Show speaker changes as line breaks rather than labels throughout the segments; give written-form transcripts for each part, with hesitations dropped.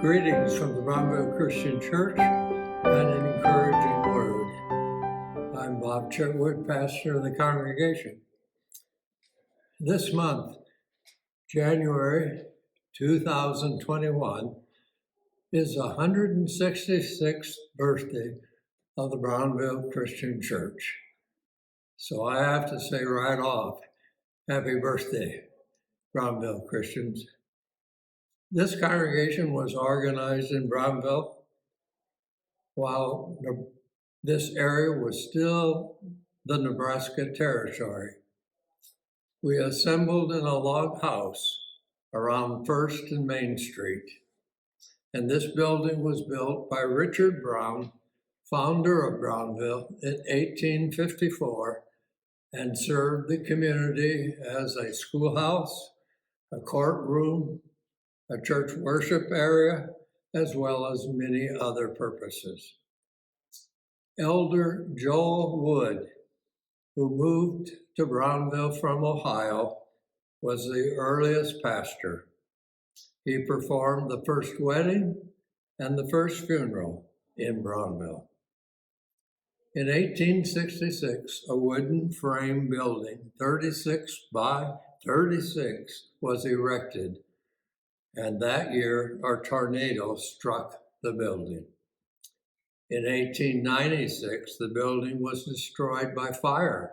Greetings from the Brownville Christian Church and an encouraging word. I'm Bob Chitwood, pastor of the congregation. This month, January 2021, is the 166th birthday of the Brownville Christian Church. So I have to say right off, happy birthday, Brownville Christians. This congregation was organized in Brownville while this area was still the Nebraska Territory. We assembled in a log house around 1st and Main Street, and this building was built by Richard Brown, founder of Brownville, in 1854, and served the community as a schoolhouse, a courtroom, a church worship area, as well as many other purposes. Elder Joel Wood, who moved to Brownville from Ohio, was the earliest pastor. He performed the first wedding and the first funeral in Brownville. In 1866, a wooden frame building, 36 by 36, was erected, and that year a tornado struck the building. In 1896, the building was destroyed by fire.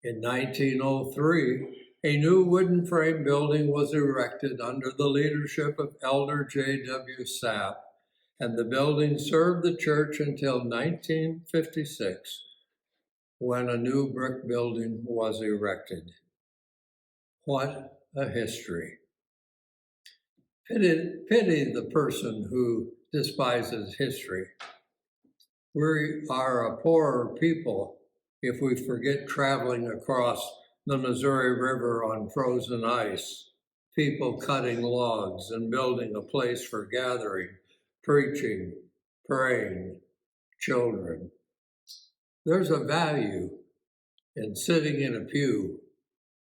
In 1903, a new wooden frame building was erected under the leadership of Elder J.W. Sapp, and the building served the church until 1956, when a new brick building was erected. What a history. Pity the person who despises history. We are a poorer people if we forget traveling across the Missouri River on frozen ice, people cutting logs and building a place for gathering, preaching, praying, children. There's a value in sitting in a pew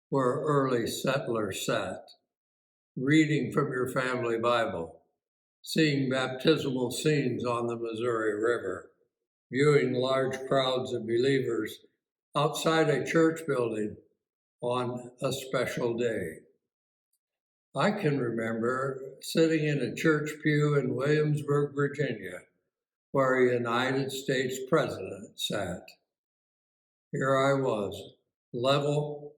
where early settlers sat, reading from your family Bible, seeing baptismal scenes on the Missouri River, viewing large crowds of believers outside a church building on a special day. I can remember sitting in a church pew in Williamsburg, Virginia, where a United States president sat. Here I was, level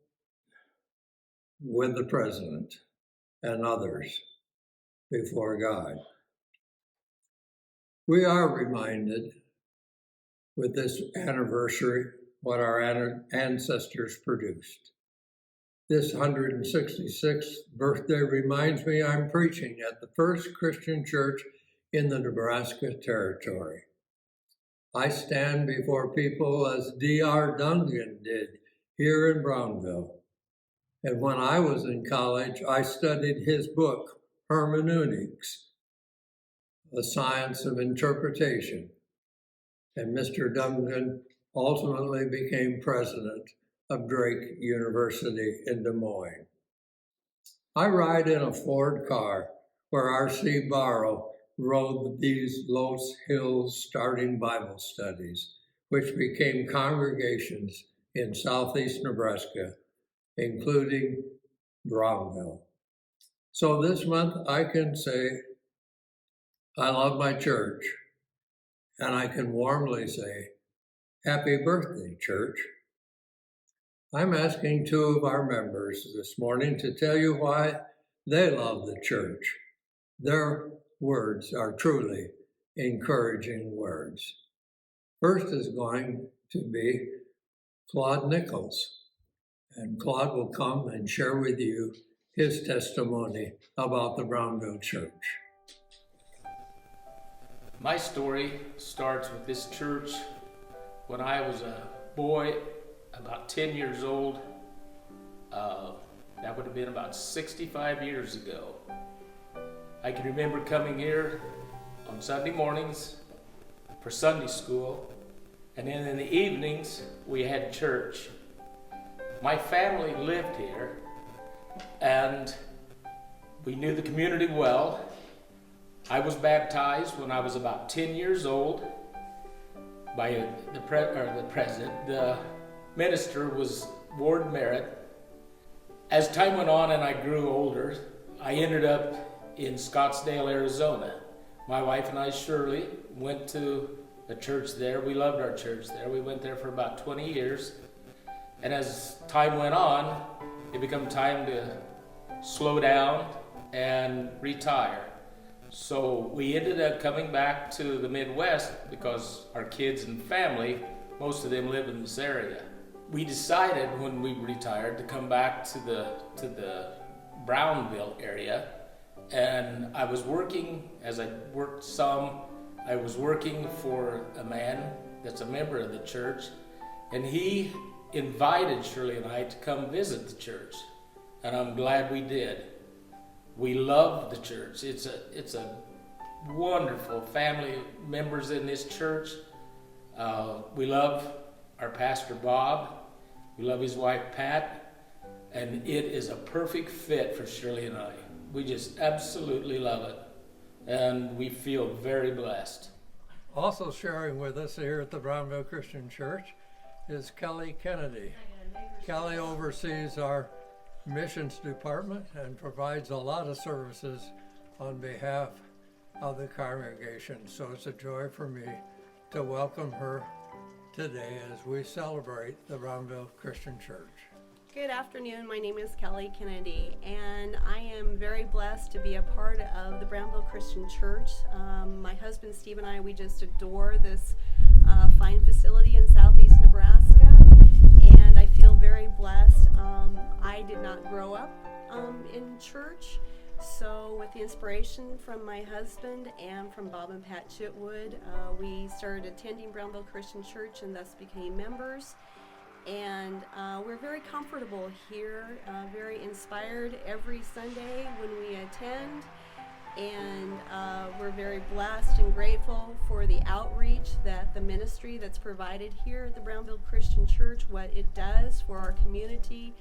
with the president and others before God. We are reminded with this anniversary what our ancestors produced. This 166th birthday reminds me I'm preaching at the first Christian church in the Nebraska Territory. I stand before people as D.R. Duncan did here in Brownville. And when I was in college, I studied his book, Hermeneutics, The Science of Interpretation. And Mr. Duncan ultimately became president of Drake University in Des Moines. I ride in a Ford car where R.C. Barrow rode these Los Hills starting Bible studies, which became congregations in southeast Nebraska, including Brownville. So this month I can say, I love my church, and I can warmly say, happy birthday, church. I'm asking two of our members this morning to tell you why they love the church. Their words are truly encouraging words. First is going to be Claude Nichols. And Claude will come and share with you his testimony about the Brownville Church.
My story starts with this church when I was a boy, about 10 years old. That would have been about 65 years ago. I can remember coming here on Sunday mornings for Sunday school, and then in the evenings we had church. My family lived here, and we knew the community well. I was baptized when I was about 10 years old by the minister was Ward Merritt. As time went on and I grew older, I ended up in Scottsdale, Arizona. My wife and I, Shirley, went to a church there. We loved our church there. We went there for about 20 years. And as time went on, it became time to slow down and retire. So we ended up coming back to the Midwest because our kids and family, most of them live in this area. We decided when we retired to come back to the Brownville area, and I was working, as I worked some, I was working for a man that's a member of the church, and he invited Shirley and I to come visit the church, and I'm glad we did. We love the church. It's a wonderful family members in this church. We love our pastor Bob. We love his wife Pat, and it is a perfect fit for Shirley and I. We just absolutely love it, and we feel very blessed.
Also sharing with us here at the Brownville Christian Church is Kelly Kennedy. Kelly oversees our missions department and provides a lot of services on behalf of the congregation. So it's a joy for me to welcome her today as we celebrate the Brownville Christian Church.
Good afternoon. My name is Kelly Kennedy, and I am very blessed to be a part of the Brownville Christian Church. My husband Steve and I, we just adore this fine facility in southeast Nebraska, and I feel very blessed. I did not grow up in church, so with the inspiration from my husband and from Bob and Pat Chitwood, we started attending Brownville Christian Church and thus became members. And we're very comfortable here, very inspired every Sunday when we attend, and we're very blessed and grateful for the outreach that the ministry that's provided here at the Brownville Christian Church, what it does for our community.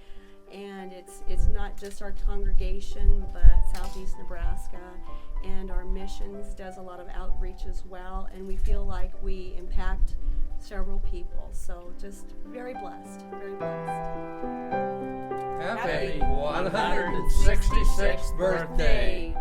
And it's not just our congregation, but Southeast Nebraska, and our missions does a lot of outreach as well, and we feel like we impact several people. So just very blessed, very blessed.
Happy 166th birthday.